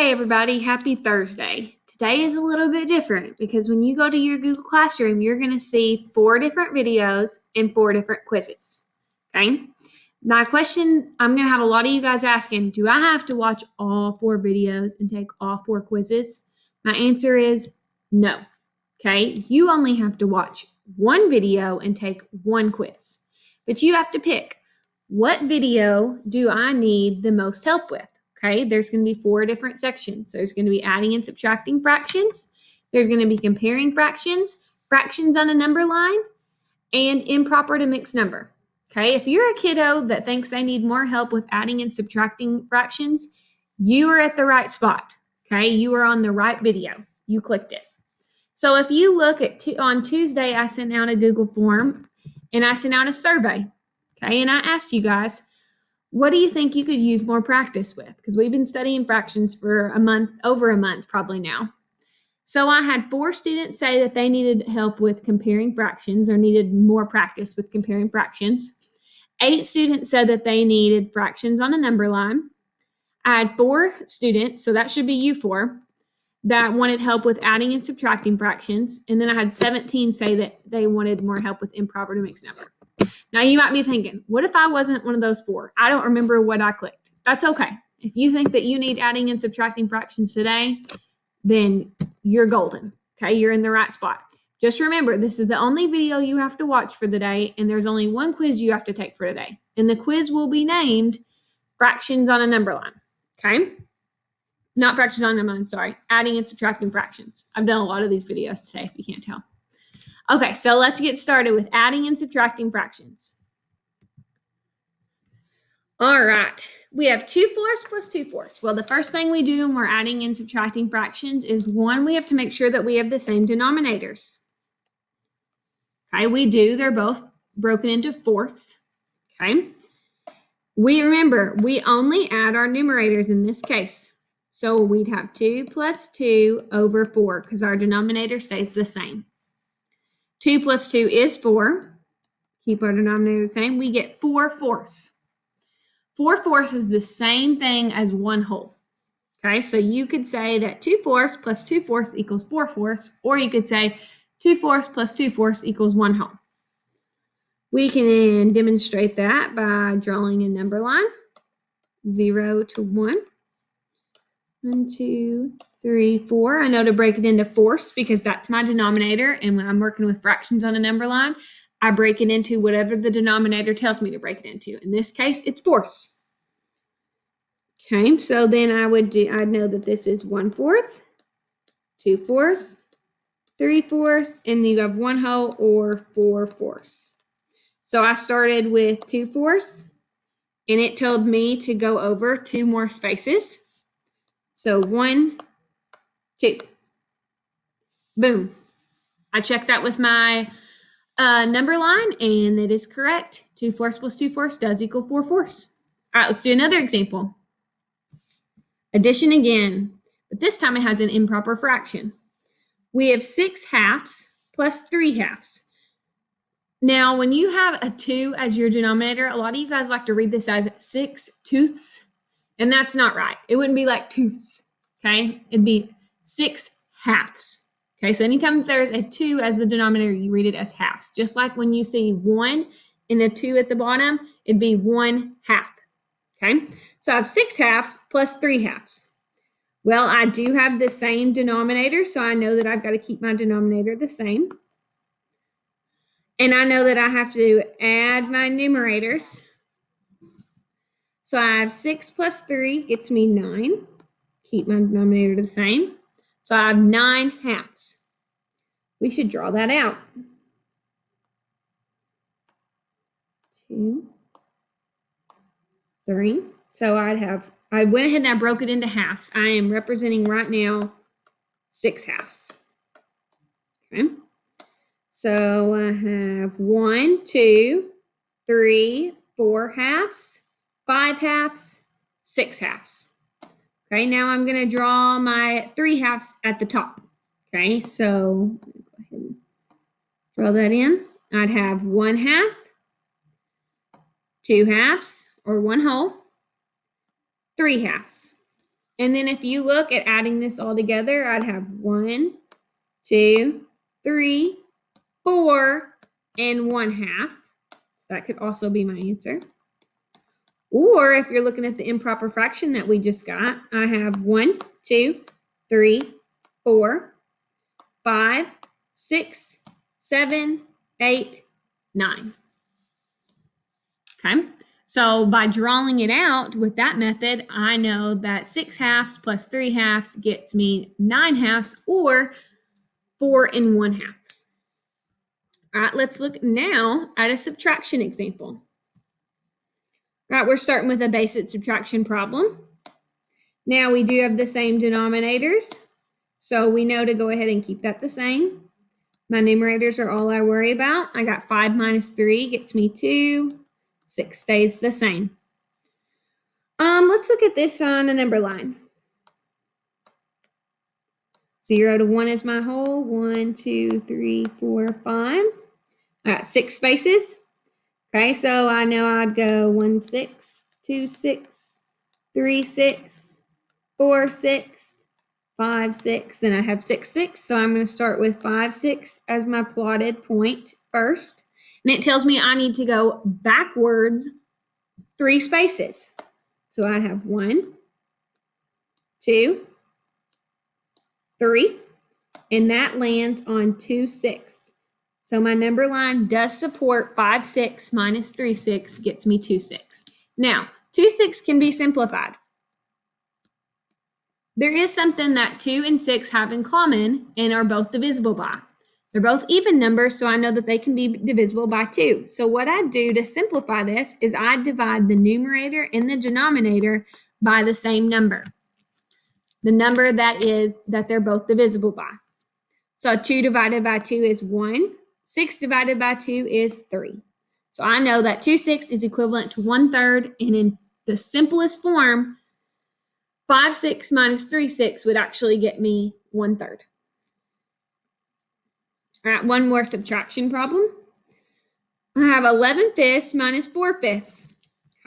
Hey everybody, happy Thursday. Today is a little bit different because when you go to your Google Classroom, you're going to see 4 different videos and 4 different quizzes. Okay? My question, I'm going to have a lot of you guys asking, do I have to watch all 4 videos and take all 4 quizzes? My answer is no. Okay? You only have to watch 1 video and take 1 quiz. But you have to pick, what video do I need the most help with? Okay, there's going to be 4 different sections. There's going to be adding and subtracting fractions. There's going to be comparing fractions, fractions on a number line, and improper to mixed number. Okay, if you're a kiddo that thinks they need more help with adding and subtracting fractions, you are at the right spot. Okay, you are on the right video. You clicked it. So if you look at on Tuesday, I sent out a Google form and I sent out a survey. Okay, and I asked you guys, what do you think you could use more practice with? Because we've been studying fractions for over a month probably now. So I had 4 students say that they needed help with comparing fractions or needed more practice with comparing fractions. 8 students said that they needed fractions on a number line. I had 4 students, so that should be you 4, that wanted help with adding and subtracting fractions. And then I had 17 say that they wanted more help with improper to mixed number. Now you might be thinking, what if I wasn't one of those 4? I don't remember what I clicked. That's okay. If you think that you need adding and subtracting fractions today, then you're golden. Okay, you're in the right spot. Just remember, this is the only video you have to watch for the day, and there's only 1 quiz you have to take for today. And the quiz will be named fractions on a number line. Okay? Not fractions on a number line, sorry. Adding and subtracting fractions. I've done a lot of these videos today, if you can't tell. Okay, so let's get started with adding and subtracting fractions. All right, we have 2/4 plus 2/4. Well, the first thing we do when we're adding and subtracting fractions is, 1, we have to make sure that we have the same denominators. Okay, we do. They're both broken into fourths. Okay. We only add our numerators in this case. So we'd have 2 plus 2 over 4 because our denominator stays the same. 2 plus 2 is 4. Keep our denominator the same. We get 4/4. 4/4 is the same thing as 1 whole. Okay, so you could say that 2/4 plus 2/4 equals 4/4, or you could say 2/4 plus 2/4 equals 1 whole. We can demonstrate that by drawing a number line, 0 to 1. 1, 2, 3, 4. I know to break it into fourths because that's my denominator. And when I'm working with fractions on a number line, I break it into whatever the denominator tells me to break it into. In this case, it's fourths. Okay, so then I'd know that this is 1/4, 2/4, 3/4, and you have 1 whole or 4/4. So I started with 2/4, and it told me to go over 2 more spaces. So 1, 2. Boom. I checked that with my number line, and it is correct. 2/4 plus 2/4 does equal 4/4. All right, let's do another example. Addition again, but this time it has an improper fraction. We have 6/2 plus 3/2. Now, when you have a 2 as your denominator, a lot of you guys like to read this as 6/2, and that's not right. It wouldn't be like tooths, okay? It'd be 6/2. Okay, so anytime there's a 2 as the denominator, you read it as halves. Just like when you see 1 and a 2 at the bottom, it'd be 1/2. Okay, so I have 6/2 plus 3/2. Well, I do have the same denominator, so I know that I've got to keep my denominator the same. And I know that I have to add my numerators. So I have 6 plus 3 gets me 9. Keep my denominator the same. So I have 9/2. We should draw that out. 2, 3. So I went ahead and I broke it into halves. I am representing right now 6/2. Okay. So I have 1, 2, 3, 4/2, 5/2, 6/2. Okay, now I'm going to draw my 3/2 at the top. Okay, so go ahead and draw that in. I'd have 1/2, 2/2, or 1 whole, 3/2. And then if you look at adding this all together, I'd have 1, 2, 3, 4, and 1/2. So that could also be my answer. Or if you're looking at the improper fraction that we just got, I have 1, 2, 3, 4, 5, 6, 7, 8, 9. Okay, so by drawing it out with that method, I know that 6/2 plus 3/2 gets me 9/2, or 4 and 1/2. All right, let's look now at a subtraction example. All right, we're starting with a basic subtraction problem. Now we do have the same denominators, so we know to go ahead and keep that the same. My numerators are all I worry about. I got 5 minus 3 gets me 2. 6 stays the same. Let's look at this on a number line. 0 to 1 is my whole. 1, 2, 3, 4, 5. I got 6 spaces. Okay, so I know I'd go 1, 6, 2, 6, 3, 6, 4, 6, 5, 6. Then I have 6, 6. So I'm going to start with 5, 6 as my plotted point first. And it tells me I need to go backwards 3 spaces. So I have 1, 2, 3, and that lands on 2, 6. So my number line does support 5, 6 minus 3, 6 gets me 2, 6. Now, 2, 6 can be simplified. There is something that 2 and 6 have in common and are both divisible by. They're both even numbers, so I know that they can be divisible by 2. So what I do to simplify this is I divide the numerator and the denominator by the same number. The number that they're both divisible by. So 2 divided by 2 is 1. 6 divided by 2 is 3. So I know that 2, 6 is equivalent to 1/3, and in the simplest form, 5, 6 minus 3, 6 would actually get me 1/3. All right, one more subtraction problem. I have 11/5 minus 4/5.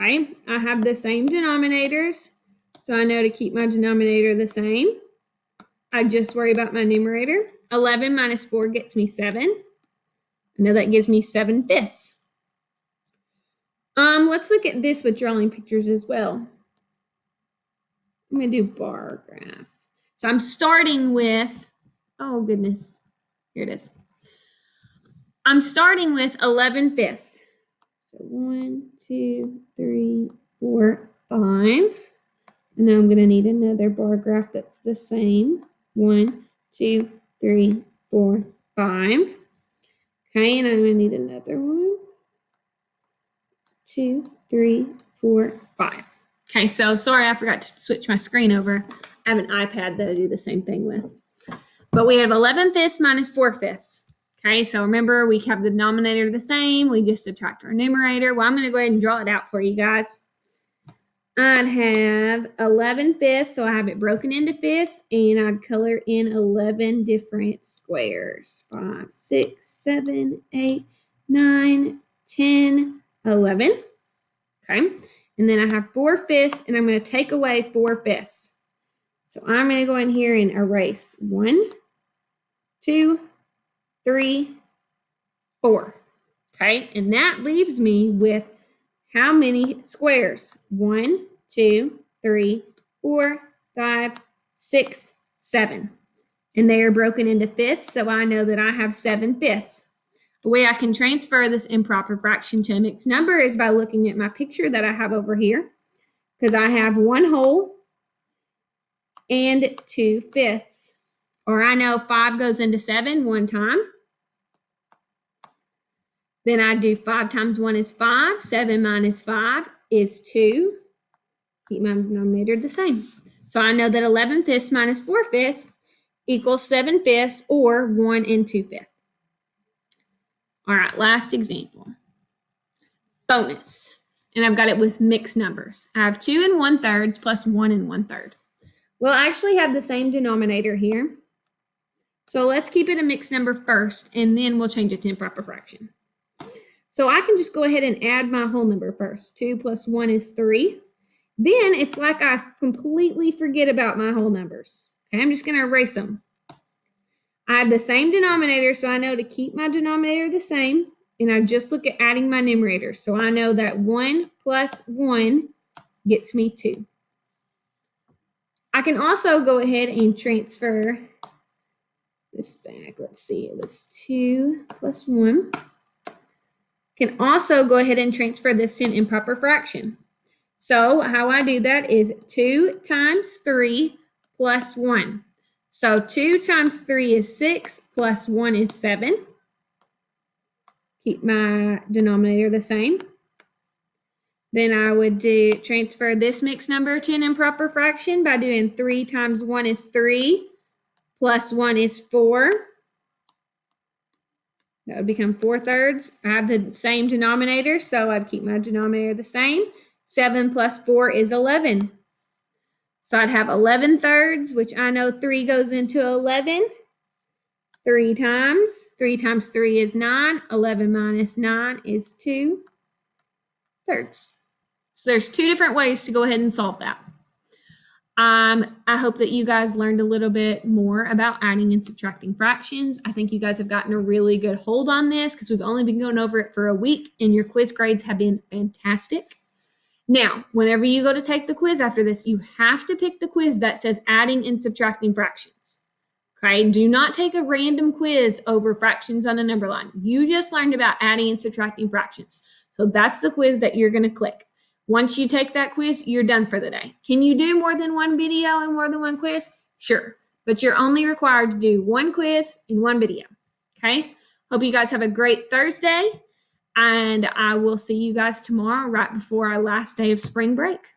Okay, I have the same denominators, so I know to keep my denominator the same. I just worry about my numerator. 11 minus 4 gets me 7. I know that gives me 7/5. Let's look at this with drawing pictures as well. I'm going to do bar graph. So I'm starting with, oh goodness, here it is. I'm starting with 11/5. So 1, 2, 3, 4, 5. And now I'm going to need another bar graph that's the same. 1, 2, 3, 4, 5. Okay, and I'm going to need another one. 2, 3, 4, 5. Okay, so sorry I forgot to switch my screen over. I have an iPad that I do the same thing with. But we have 11/5 minus 4/5. Okay, so remember we have the denominator the same. We just subtract our numerator. Well, I'm going to go ahead and draw it out for you guys. I'd have 11/5, so I have it broken into fifths, and I'd color in 11 different squares. 5, 6, 7, 8, 9, 10, 11. Okay, and then I have 4/5, and I'm going to take away 4/5. So I'm going to go in here and erase 1, 2, 3, 4. Okay, and that leaves me with how many squares? 1, 2, 3, 4, 5, 6, 7. And they are broken into fifths, so I know that I have 7/5. The way I can transfer this improper fraction to a mixed number is by looking at my picture that I have over here, because I have 1 whole and 2/5. Or I know 5 goes into 7 one time. Then I do 5 times 1 is 5. 7 minus 5 is 2. Keep my denominator the same. So I know that 11/5 minus 4/5 equals 7/5, or 1 and 2/5. All right, last example. Bonus. And I've got it with mixed numbers. I have 2 and 1/3 plus 1 and 1/3. We'll actually have the same denominator here. So let's keep it a mixed number first, and then we'll change it to improper fraction. So I can just go ahead and add my whole number first. 2 plus 1 is 3. Then it's like I completely forget about my whole numbers. Okay, I'm just going to erase them. I have the same denominator, so I know to keep my denominator the same. And I just look at adding my numerators. So I know that 1 plus 1 gets me 2. I can also go ahead and transfer this back. Let's see, it was 2 plus 1. Can also go ahead and transfer this to an improper fraction. So how I do that is 2 times 3 plus 1. So 2 times 3 is 6 plus 1 is 7. Keep my denominator the same. Then I would transfer this mixed number to an improper fraction by doing 3 times 1 is 3 plus 1 is 4. That would become 4/3. I have the same denominator, so I'd keep my denominator the same. 7 plus 4 is 11. So I'd have 11/3, which I know 3 goes into 11. 3 times 3 is 9. 11 minus 9 is 2/3. So there's 2 different ways to go ahead and solve that. I hope that you guys learned a little bit more about adding and subtracting fractions. I think you guys have gotten a really good hold on this because we've only been going over it for a week and your quiz grades have been fantastic. Now, whenever you go to take the quiz after this, you have to pick the quiz that says adding and subtracting fractions. Okay, do not take a random quiz over fractions on a number line. You just learned about adding and subtracting fractions. So that's the quiz that you're going to click. Once you take that quiz, you're done for the day. Can you do more than one video and more than one quiz? Sure, but you're only required to do one quiz and one video. Okay, hope you guys have a great Thursday, and I will see you guys tomorrow right before our last day of spring break.